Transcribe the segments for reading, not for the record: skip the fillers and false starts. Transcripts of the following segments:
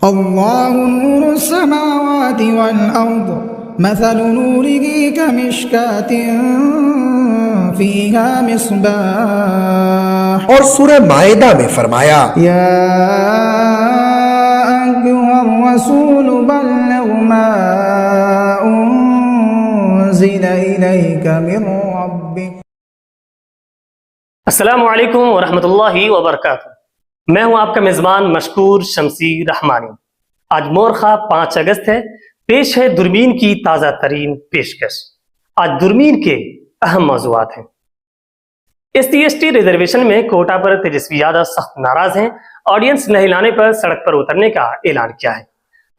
اللہ نور السماوات والارض مثل نوره كمشكاة فيها مصباح، اور سورہ مائدہ میں فرمایا یا ایھا الرسول بلغ ما انزل الیک من ربک۔ السلام علیکم ورحمۃ اللہ وبرکاتہ۔ میں ہوں آپ کا میزبان مشکور شمسی رحمانی۔ آج مورخہ 5 اگست ہے۔ پیش ہے دوربین کی تازہ ترین پیشکش۔ آج دوربین کے اہم موضوعات ہیں۔ SC/ST ریزرویشن میں کوٹا پر تیجسوی یادو سخت ناراض ہیں۔ آڈینس نہیں لانے پر سڑک پر اترنے کا اعلان کیا ہے۔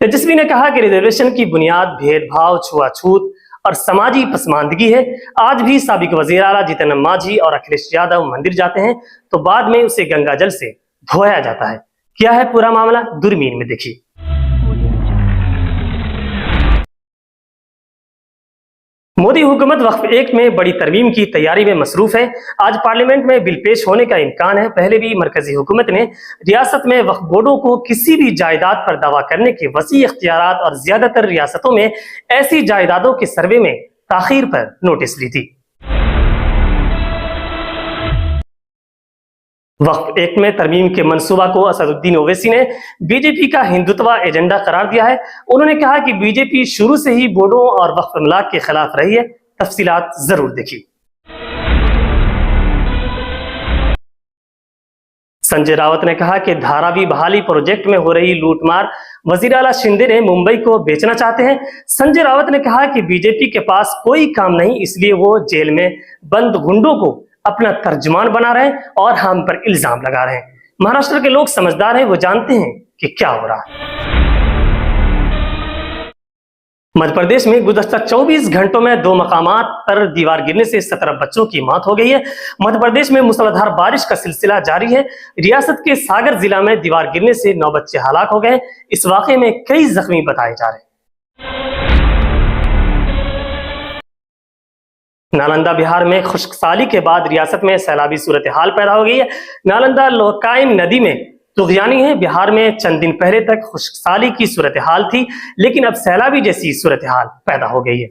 تیجسوی نے کہا کہ ریزرویشن کی بنیاد بھید بھاؤ، چھوا چھوت اور سماجی پسماندگی ہے۔ آج بھی سابق وزیر اعلیٰ جتن رام مانجھی اور اکھلیش یادو مندر جاتے ہیں تو بعد میں اسے گنگا جل سے دھویا جاتا ہے۔ کیا ہے پورا معاملہ، دوربین میں دیکھیے۔ مودی حکومت وقف ایکٹ میں بڑی ترمیم کی تیاری میں مصروف ہے۔ آج پارلیمنٹ میں بل پیش ہونے کا امکان ہے۔ پہلے بھی مرکزی حکومت نے ریاست میں وقف بورڈوں کو کسی بھی جائیداد پر دعویٰ کرنے کے وسیع اختیارات اور زیادہ تر ریاستوں میں ایسی جائیدادوں کے سروے میں تاخیر پر نوٹس لی تھی۔ وقف ایکٹ میں ترمیم کے منصوبہ کو اسد الدین اویسی نے بی جے پی کا ہندوتوا ایجنڈا قرار دیا ہے۔ انہوں نے کہا کہ بی جے پی شروع سے ہی بورڈوں اور وقف املاک کے خلاف رہی ہے۔ تفصیلات ضرور دیکھیے۔ سنجے راوت نے کہا کہ دھاراوی بحالی پروجیکٹ میں ہو رہی لوٹ مار وزیر اعلیٰ شندے نے ممبئی کو بیچنا چاہتے ہیں۔ سنجے راوت نے کہا کہ بی جے پی کے پاس کوئی کام نہیں، اس لیے وہ جیل میں بند گنڈوں کو اپنا ترجمان بنا رہے ہیں اور ہم پر الزام لگا رہے ہیں۔ مہاراشٹر کے لوگ سمجھدار ہیں، وہ جانتے ہیں کہ کیا ہو رہا ہے۔ مدھیہ پردیش میں گزشتہ 24 گھنٹوں میں 2 مقامات پر دیوار گرنے سے 17 بچوں کی موت ہو گئی ہے۔ مدھیہ پردیش میں موسلادھار بارش کا سلسلہ جاری ہے۔ ریاست کے ساگر ضلع میں دیوار گرنے سے 9 بچے ہلاک ہو گئے۔ اس واقعے میں کئی زخمی بتائے جا رہے ہیں۔ نالندہ بہار میں خشک سالی کے بعد ریاست میں سیلابی صورتحال پیدا ہو گئی ہے۔ نالندہ لوکائن ندی میں طغیانی ہے۔ بہار میں چند دن پہلے تک خشک سالی کی صورتحال تھی، لیکن اب سیلابی جیسی صورتحال پیدا ہو گئی ہے۔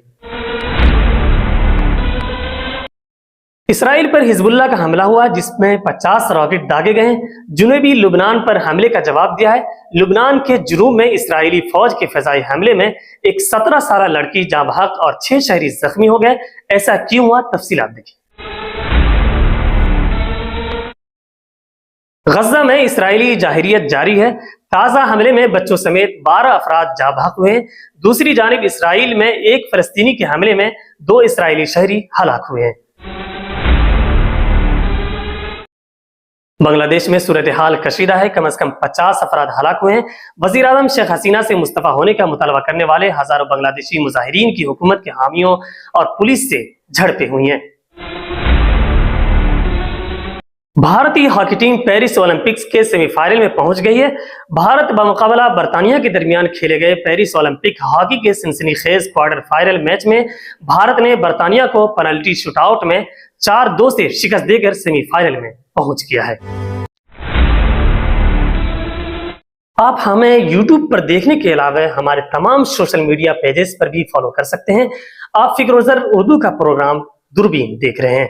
اسرائیل پر حزب اللہ کا حملہ ہوا جس میں 50 راکٹ داغے گئے ہیں۔ جنوبی لبنان پر حملے کا جواب دیا ہے۔ لبنان کے جروم میں اسرائیلی فوج کے فضائی حملے میں ایک 17 سالہ لڑکی جاں بحق اور 6 شہری زخمی ہو گئے۔ ایسا کیوں ہوا، تفصیلات دیکھیں۔ غزہ میں اسرائیلی جارحیت جاری ہے۔ تازہ حملے میں بچوں سمیت 12 افراد جاں بحق ہوئے ہیں۔ دوسری جانب اسرائیل میں ایک فلسطینی کے حملے میں 2 اسرائیلی شہری ہلاک ہوئے ہیں۔ بنگلہ دیش میں صورتحال کشیدہ ہے۔ کم از کم 50 افراد ہلاک ہوئے ہیں۔ وزیر اعظم شیخ حسینہ سے مستعفی ہونے کا مطالبہ کرنے والے ہزاروں بنگلہ دیشی مظاہرین کی حکومت کے حامیوں اور پولیس سے جھڑپیں ہوئی ہیں۔ بھارتی ہاکی ٹیم پیرس اولمپکس کے سیمی فائنل میں پہنچ گئی ہے۔ بھارت بمقابلہ برطانیہ کے درمیان کھیلے گئے پیرس اولمپک ہاکی کے سنسنی خیز کوارٹر فائنل میچ میں بھارت نے برطانیہ کو پینلٹی شوٹ آؤٹ میں 4-2 سے شکست دے کر سیمی فائنل میں پہنچ گیا ہے۔ آپ ہمیں یوٹیوب پر دیکھنے کے علاوہ ہمارے تمام سوشل میڈیا پیجز پر بھی فالو کر سکتے ہیں۔ آپ فکر و زر اردو کا پروگرام دوربین دیکھ رہے ہیں۔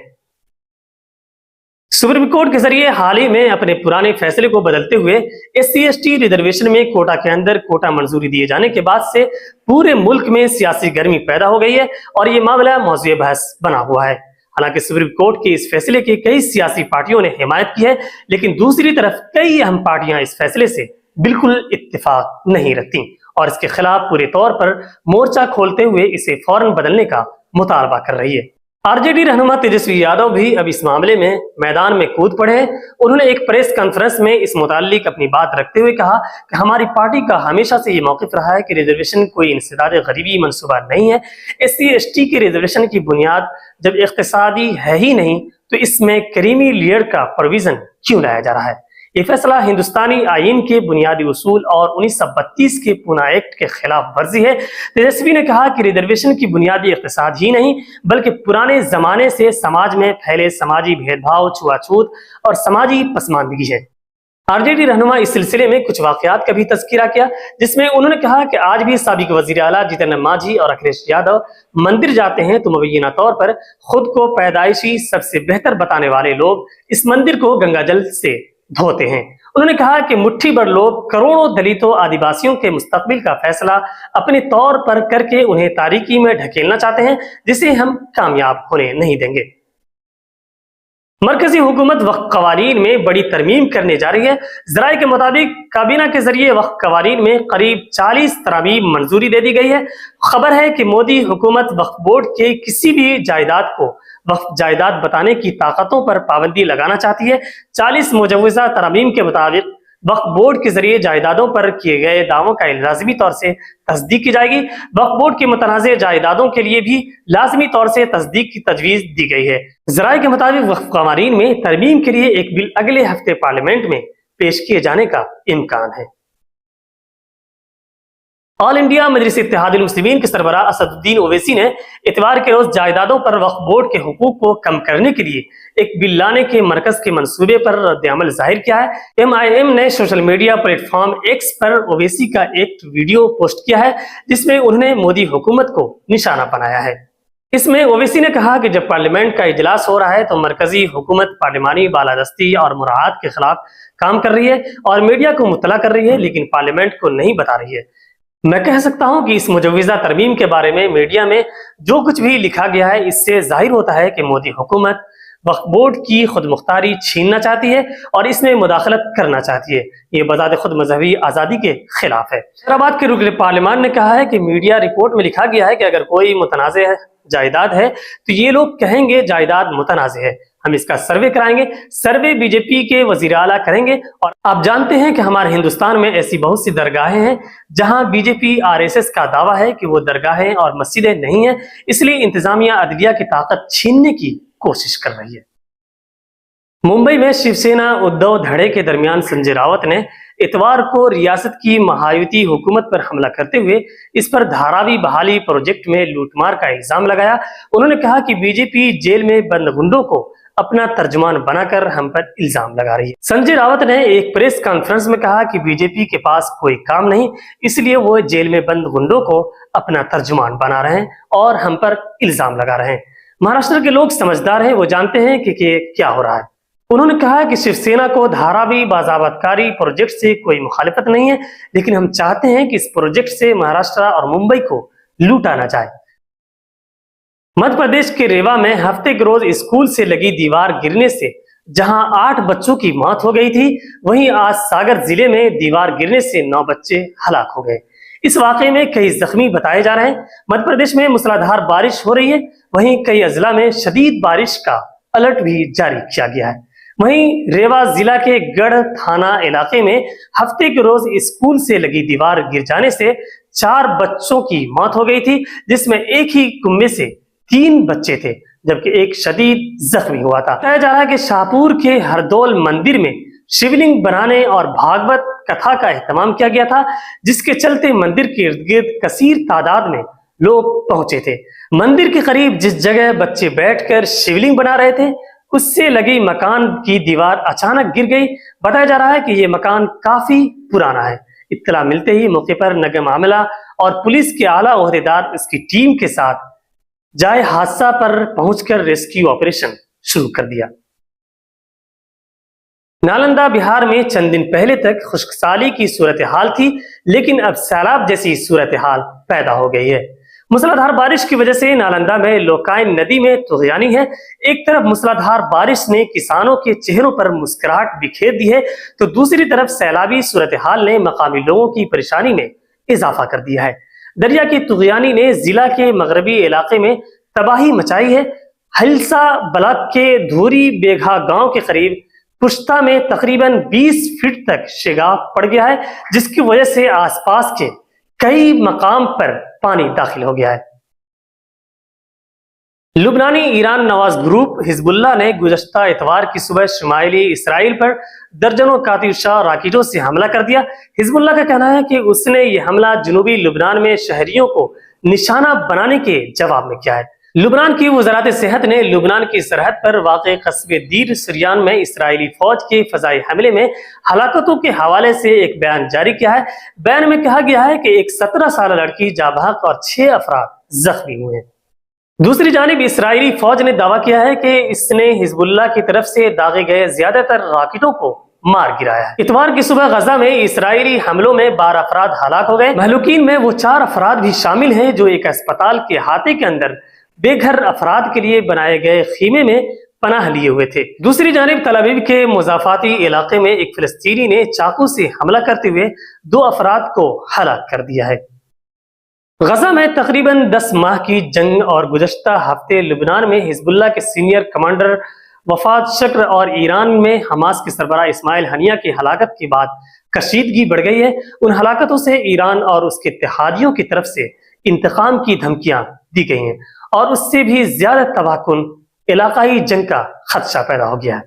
سپریم کورٹ کے ذریعے حال ہی میں اپنے پرانے فیصلے کو بدلتے ہوئے SC/ST ریزرویشن میں کوٹا کے اندر کوٹا منظوری دیے جانے کے بعد سے پورے ملک میں سیاسی گرمی پیدا ہو گئی ہے اور یہ معاملہ موضوع بحث بنا ہوا ہے۔ حالانکہ سپریم کورٹ کے اس فیصلے کی کئی سیاسی پارٹیوں نے حمایت کی ہے، لیکن دوسری طرف کئی اہم پارٹیاں اس فیصلے سے بالکل اتفاق نہیں رکھتی اور اس کے خلاف پورے طور پر مورچہ کھولتے ہوئے اسے فوراً بدلنے کا مطالبہ کر رہی ہے۔ RJD رہنما تیجسوی یادو بھی اب اس معاملے میں میدان میں کود پڑے ہیں۔ انہوں نے ایک پریس کانفرنس میں اس متعلق اپنی بات رکھتے ہوئے کہا کہ ہماری پارٹی کا ہمیشہ سے یہ موقف رہا ہے کہ ریزرویشن کوئی انسداد غریبی منصوبہ نہیں ہے۔ SC/ST کے ریزرویشن کی بنیاد جب اقتصادی ہے ہی نہیں تو اس میں کریمی لیئر کا پروویژن کیوں لایا جا رہا ہے؟ یہ فیصلہ ہندوستانی آئین کے بنیادی اصول اور 1932 کے پونا ایکٹ کے خلاف ورزی ہے۔ تیجسوی نے کہا کہ ریزرویشن کی بنیادی اقتصاد ہی نہیں بلکہ پرانے زمانے سے سماج میں پھیلے سماجی بھید بھاؤ، چھوا چھوت اور سماجی پسماندگی ہے۔ आरजेडी रहनुमा इस सिलसिले में कुछ वाकयात का भी तज़किरा किया, जिसमें उन्होंने कहा कि आज भी साबिक वजीर आला जितेंद्र मांझी और अखिलेश यादव मंदिर जाते हैं तो मुबैना तौर पर खुद को पैदाइशी सबसे बेहतर बताने वाले लोग इस मंदिर को गंगाजल से धोते हैं। उन्होंने कहा कि मुट्ठी भर लोग करोड़ों दलितों आदिवासियों के मुस्तकबिल का फैसला अपने तौर पर करके उन्हें तारीकी में ढकेलना चाहते हैं, जिसे हम कामयाब होने नहीं देंगे। मरकजी हुकूमत वक्फ कवानीन में बड़ी तरमीम करने जा रही है। ज़राए के मुताबिक काबीना के जरिए वक्फ कवानीन में करीब 40 तरामीम मंजूरी दे दी गई है। खबर है कि मोदी हुकूमत वक्फ बोर्ड के किसी भी जायदाद को वक्फ जायदाद बताने की ताकतों पर पाबंदी लगाना चाहती है। 40 मुजव्वज़ा तरामीम के मुताबिक वक्फ बोर्ड के जरिए जायदादों पर किए गए दावों का लाजमी तौर से तस्दीक की जाएगी। वक्फ बोर्ड की मुतनाज़े जायदादों के लिए भी लाजमी तौर से तस्दीक की तजवीज़ दी गई है। ज़राए के मुताबिक वक्फ कवानीन में तरमीम के लिए एक बिल अगले हफ्ते पार्लियामेंट में पेश किए जाने का इम्कान है। ऑल इंडिया मजलिस इत्तेहादुल मुस्लिमीन के सरबराह असदुद्दीन ओवैसी ने इतवार के रोज जायदादों पर वक्फ बोर्ड के हुकूक को कम करने के लिए एक बिल लाने के मरकज के मंसूबे पर रद्द-ए-अमल जाहिर किया है। MIM ने सोशल मीडिया प्लेटफॉर्म एक्स पर ओवैसी का एक वीडियो पोस्ट किया है, जिसमें उन्होंने मोदी हुकूमत को निशाना बनाया है। इसमें ओवैसी ने कहा कि जब पार्लियामेंट का इजलास हो रहा है तो मरकजी हुकूमत पार्लिमानी बालादस्ती और मुराद के खिलाफ काम कर रही है और मीडिया को मुतला कर रही है, लेकिन पार्लियामेंट को नहीं बता रही है। मैं कह सकता हूं कि इस मुजव्वज़ा तरमीम के बारे में मीडिया में जो कुछ भी लिखा गया है, इससे जाहिर होता है कि मोदी हुकूमत वक्फ बोर्ड की खुद मुख्तारी छीनना चाहती है और इसमें मुदाखलत करना चाहती है। ये बजाते खुद मजहबी आज़ादी के खिलाफ है। हैदराबाद के रुकन पार्लियामान ने कहा है कि मीडिया रिपोर्ट में लिखा गया है कि अगर कोई मुतनाज़े जायदाद है तो ये लोग कहेंगे जायदाद मुतनाज़े है, हम इसका सर्वे कराएंगे। सर्वे बीजेपी के वजीर आला करेंगे। और आप जानते हैं कि हमारे हिंदुस्तान में ऐसी बहुत सी दरगाहें हैं जहां बीजेपी RSS का दावा है कि वो दरगाहें और मस्जिदें नहीं है, इसलिए इंतजामिया अदलिया की ताकत छीनने की कोशिश कर रही है। मुंबई में शिवसेना उद्धव धड़े के दरमियान संजय रावत ने इतवार को रियासत की महायुति हुकूमत पर हमला करते हुए इस पर धारावी बहाली प्रोजेक्ट में लूटमार का इल्जाम लगाया। उन्होंने कहा कि बीजेपी जेल में बंद गुंडों को अपना तर्जुमान बनाकर हम पर इल्जाम लगा रही है। संजय रावत ने एक प्रेस कॉन्फ्रेंस में कहा कि बीजेपी के पास कोई काम नहीं, इसलिए वो जेल में बंद गुंडों को अपना तर्जुमान बना रहे हैं और हम पर इल्जाम लगा रहे हैं। महाराष्ट्र के लोग समझदार हैं, वो जानते हैं कि क्या हो रहा है। उन्होंने कहा कि शिवसेना को धारावी बाजाबतकारी प्रोजेक्ट से कोई मुखालिफत नहीं है, लेकिन हम चाहते हैं कि इस प्रोजेक्ट से महाराष्ट्र और मुंबई को लूटा ना जाए। मध्य प्रदेश के रेवा में हफ्ते के रोज स्कूल से लगी दीवार गिरने से जहां 8 बच्चों की मौत हो गई थी, वहीं आज सागर जिले में दीवार गिरने से 9 बच्चे हलाक हो गए। इस वाकये में कई जख्मी बताए जा रहे हैं। मध्य प्रदेश में मूसलाधार बारिश हो रही है, वहीं कई अजला में शदीद बारिश का अलर्ट भी जारी किया गया है। वहीं रेवा जिला के गढ़ थाना इलाके में हफ्ते के रोज स्कूल से लगी दीवार गिर जाने से 4 बच्चों की मौत हो गई थी, जिसमें एक ही कुंबे से 3 बच्चे थे, जबकि एक शदीद जख्मी हुआ था। बताया जा रहा है कि शाहपुर के हरदौल मंदिर में शिवलिंग बनाने और भागवत कथा का एहतमाम किया गया था, जिसके चलते मंदिर के इर्द गिर्द कसीर तादाद में लोग पहुंचे थे। मंदिर के करीब जिस जगह बच्चे बैठकर शिवलिंग बना रहे थे, उससे लगी मकान की दीवार अचानक गिर गई। बताया जा रहा है कि यह मकान काफी पुराना है। इत्तला मिलते ही मौके पर नगर मामला और पुलिस के आला ओहदेदार इसकी टीम के साथ जाए हादसा पर पहुंचकर रेस्क्यू ऑपरेशन शुरू कर दिया। नालंदा बिहार में चंद दिन पहले तक खुश्कसाली की सूरत हाल थी, लेकिन अब सैलाब जैसी सूरत हाल पैदा हो गई है। मूसलाधार बारिश की वजह से नालंदा में लोकाइन नदी में तुग़यानी है। एक तरफ मूसलाधार बारिश ने किसानों के चेहरों पर मुस्कुराहट बिखेर दी है, तो दूसरी तरफ सैलाबी सूरत हाल ने मकामी लोगों की परेशानी में इजाफा कर दिया है। दरिया की तुग़यानी ने जिला के मगरबी इलाके में तबाही मचाई है। हलसा ब्लॉक के धूरी बेघा गांव के करीब पुश्ता में तकरीबन 20 फीट तक शिगाफ पड़ गया है, जिसकी वजह से आसपास के कई मकाम पर पानी दाखिल हो गया है। लुबनानी ईरान नवाज ग्रुप हिजबुल्लाह ने गुज़श्ता इतवार की सुबह शुमाइली इसराइल पर दर्जनों कातिशा रॉकेटों से हमला कर दिया। हिजबुल्लाह का कहना है कि उसने ये हमला जनूबी लुबनान में शहरियों को निशाना बनाने के जवाब में किया है। लुबनान की वजारत सेहत ने लुबनान की सरहद पर वाक़ कस्बे दीर सुरियान में इसराइली फौज के फजाई हमले में हलाकतों के हवाले से एक बयान जारी किया है। बयान में कहा गया है कि एक 17 साल लड़की जाँ बहक और 6 अफराद जख्मी हुए हैं। दूसरी जानिब इसराइली फौज ने दावा किया है कि इसने हिजबुल्लाह की तरफ से दागे गए ज्यादातर रॉकेटों को मार गिराया है। इतवार की सुबह गजा में इसराइली हमलों में 12 अफराद हलाक हो गए। महलूकीन में वो 4 अफराद भी शामिल हैं जो एक अस्पताल के अहाते के अंदर बेघर अफराद के लिए बनाए गए खीमे में पनाह लिए हुए थे। दूसरी जानिब तल अवीव के मुजाफाती इलाके में एक फिलिस्तीनी ने चाकू से हमला करते हुए 2 अफराद को हलाक कर दिया है। गजा में तकरीबन 10 माह की जंग और गुज़श्ता हफ्ते लुबनान में हिजबुल्लाह के सीनियर कमांडर वफाद शक्र और ईरान में हमास के सरबराह इस्माइल हनिया की हलाकत के बाद कशीदगी बढ़ गई है। उन हलाकतों से ईरान और उसके इत्तेहादियों की तरफ से इंतकाम की धमकियां दी गई हैं और उससे भी ज्यादा तबाहकुन इलाकाई जंग का खदशा पैदा हो गया है।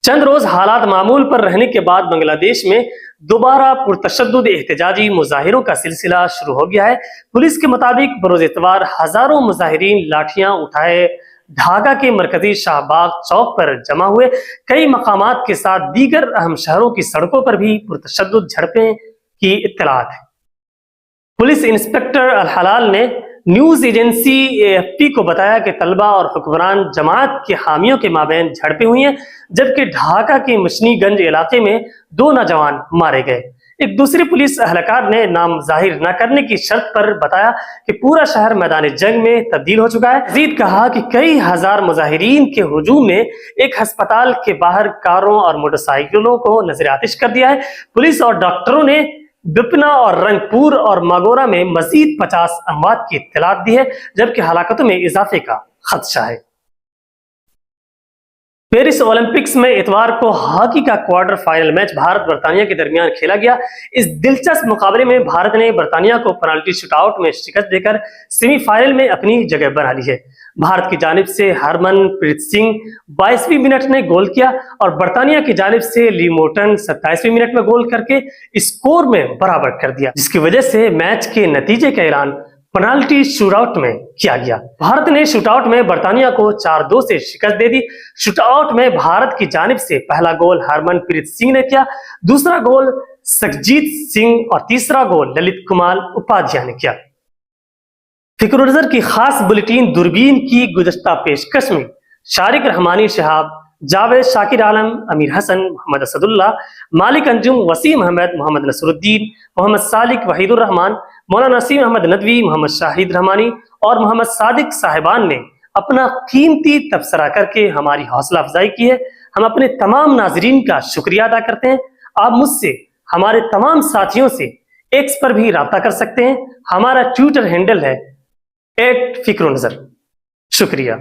चंद रोज हालात मामूल पर रहने के बाद बांग्लादेश में दोबारा पुरतशद्दुद एहतजाजी मुजाहिरों का सिलसिला शुरू हो गया है। पुलिस के मुताबिक बरोज इतवार हजारों मुजाहिरीन लाठियां उठाए ढाका के मरकजी शाहबाग चौक पर जमा हुए। कई मकामात के साथ दीगर अहम शहरों की सड़कों पर भी पुरतशद्दुद झड़पें की इत्तलात है। पुलिस इंस्पेक्टर अल हलाल ने न्यूज एजेंसी AFP को बताया कि तलबा और हुक्मरान जमात के हामियों के माबैन झड़पें हुई हैं, जबकि ढाका के मशनीगंज इलाके में 2 नौजवान मारे गए। एक दूसरे पुलिस अहलकार ने नाम जाहिर न करने की शर्त पर बताया कि पूरा शहर मैदान जंग में तब्दील हो चुका है। मज़ीद कहा कि कई हजार मुजाहिरीन के हुजूम ने एक अस्पताल के बाहर कारों और मोटरसाइकिलों को नजर आतिश कर दिया है। पुलिस और डॉक्टरों ने बिपना और रंगपुर और मागोरा में मजीद 50 अमवात की इत्तलात दी है, जबकि हलाकतों में इजाफे का खदशा है। पेरिस ओलंपिक्स में इतवार को हॉकी का क्वार्टर फाइनल मैच भारत बर्तानिया के दरमियान खेला गया। इस दिलचस्प मुकाबले में भारत ने बर्तानिया को पेनल्टी शूटआउट में शिकस्त देकर सेमीफाइनल में अपनी जगह बना ली है। भारत की जानिब से हरमनप्रीत सिंह 22वीं मिनट में गोल किया और बर्तानिया की जानिब से ली मोर्टन 27वीं मिनट में गोल करके स्कोर में बराबर कर दिया, जिसकी वजह से मैच के नतीजे का ऐलान पेनाल्टी शूटआउट में किया गया। भारत ने शूटआउट में बर्तानिया को 4-2 से शिकस्त दे दी। शूटआउट में भारत की जानिब से पहला गोल हरमनप्रीत सिंह ने किया, दूसरा गोल सखजीत सिंह और तीसरा गोल ललित कुमार उपाध्याय ने किया। फिक्र नजर की खास बुलेटिन दूरबीन की गुज़श्ता पेशकश में शारिक रहमानी शहाब, जावेद शाकिर आलम, अमीर हसन, मोहम्मद असदुल्ला, मालिक अंजुम, वसीम अहमद, मोहम्मद नसरुद्दीन, मोहम्मद सालिक वहीदुर रहमान, मौलाना नसीम अहमद नदवी, मोहम्मद शाहिद रहमानी और मोहम्मद सादिक साहिबान ने अपना कीमती तबसरा करके हमारी हौसला अफजाई की है। हम अपने तमाम नाजरीन का शुक्रिया अदा करते हैं। आप मुझसे, हमारे तमाम साथियों से एक्स पर भी राब्ता कर सकते हैं। हमारा ट्विटर हैंडल है @फिक्र नजर। शुक्रिया।